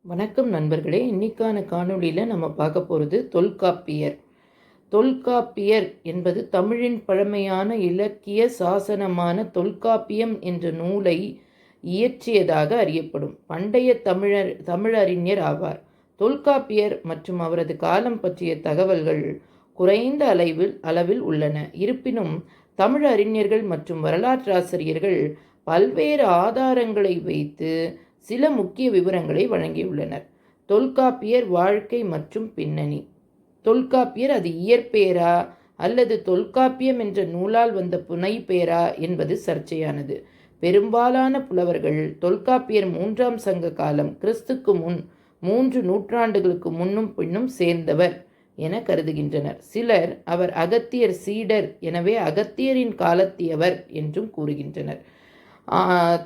வணக்கம் நண்பர்களே. இன்னைக்கான காணொளியில் நம்ம பார்க்க போகிறது தொல்காப்பியர். தொல்காப்பியர் என்பது தமிழின் பழமையான இலக்கிய சாசனமான தொல்காப்பியம் என்ற நூலை இயற்றியதாக அறியப்படும் பண்டைய தமிழறிஞர் ஆவார். தொல்காப்பியர் மற்றும் அவரது காலம் பற்றிய தகவல்கள் குறைந்த அளவில் உள்ளன. இருப்பினும் தமிழ் அறிஞர்கள் மற்றும் வரலாற்றாசிரியர்கள் பல்வேறு ஆதாரங்களை வைத்து சில முக்கிய விவரங்களை வழங்கியுள்ளனர். தொல்காப்பியர் வாழ்க்கை மற்றும் பின்னணி. தொல்காப்பியர் அது இயற்பெயரா அல்லது தொல்காப்பியம் என்ற நூலால் வந்த புனை பெயரா என்பது சர்ச்சையானது. பெரும்பாலான புலவர்கள் தொல்காப்பியர் 3ஆம் சங்க காலம், கிறிஸ்துக்கு முன் 3 நூற்றாண்டுகளுக்கு முன்னும் பின்னும் சேர்ந்தவர் என கருதுகின்றனர். சிலர் அவர் அகத்தியர் சீடர், எனவே அகத்தியரின் காலத்தியவர் என்றும் கூறுகின்றனர்.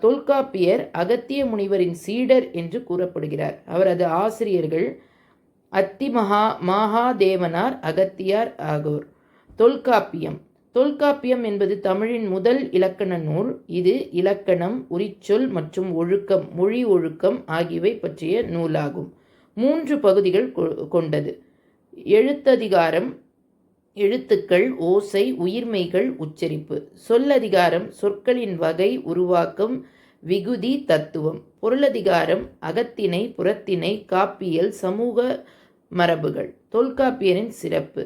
தொல்காப்பியர் அகத்திய முனிவரின் சீடர் என்று கூறப்படுகிறார். அவரது ஆசிரியர்கள் அத்தி மகாதேவனார், அகத்தியார் ஆகோர். தொல்காப்பியம் என்பது தமிழின் முதல் இலக்கண நூல். இது இலக்கணம், உரிச்சொல் மற்றும் ஒழுக்கம், மொழி ஒழுக்கம் ஆகியவை பற்றிய நூலாகும். 3 பகுதிகள் கொண்டது. எழுத்ததிகாரம், எழுத்துக்கள், ஓசை, உயிர்மெய்கள், உச்சரிப்பு. சொல்லதிகாரம், சொற்களின் வகை, உருவாக்கம், விகுதி, தத்துவம். பொருளதிகாரம், அகத்திணை, புறத்திணை, காப்பியல், சமூக மரபுகள். தொல்காப்பியரின் சிறப்பு.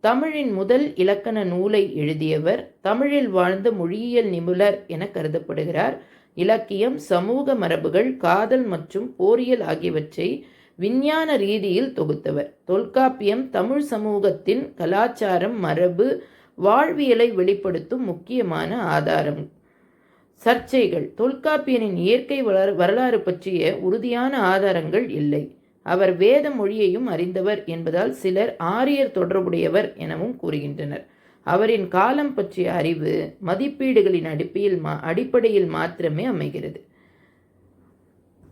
தமிழின் முதல் இலக்கண நூலை எழுதியவர். தமிழில் வாழ்ந்த மொழியியல் நிபுணர் என கருதப்படுகிறார். இலக்கியம், சமூக மரபுகள், காதல் மற்றும் போரியல் ஆகியவற்றை விஞ்ஞான ரீதியில் தொகுத்தவர். தொல்காப்பியம் தமிழ் சமூகத்தின் கலாச்சாரம், மரபு, வாழ்வியலை வெளிப்படுத்தும் முக்கியமான ஆதாரம். சர்ச்சைகள். தொல்காப்பியரின் இயற்கை வரலாறு பற்றிய உறுதியான ஆதாரங்கள் இல்லை. அவர் வேத மொழியையும் அறிந்தவர் என்பதால் சிலர் ஆரியர் தொடர்புடையவர் எனவும் கூறுகின்றனர். அவரின் காலம் பற்றிய அறிவு மதிப்பீடுகளின் அடிப்படையில் மாத்திரமே அமைகிறது.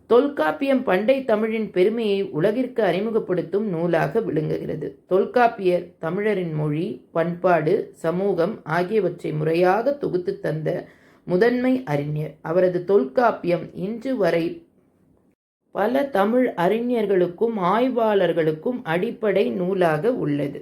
தொல்காப்பியம் பண்டை தமிழின் பெருமையை உலகிற்கு அறிமுகப்படுத்தும் நூலாக விளங்குகிறது. தொல்காப்பியர் தமிழரின் மொழி, பண்பாடு, சமூகம் ஆகியவற்றை முறையாக தொகுத்து தந்த முதன்மை அறிஞர். அவரது தொல்காப்பியம் இன்று வரை பல தமிழ் அறிஞர்களுக்கும் ஆய்வாளர்களுக்கும் அடிப்படை நூலாக உள்ளது.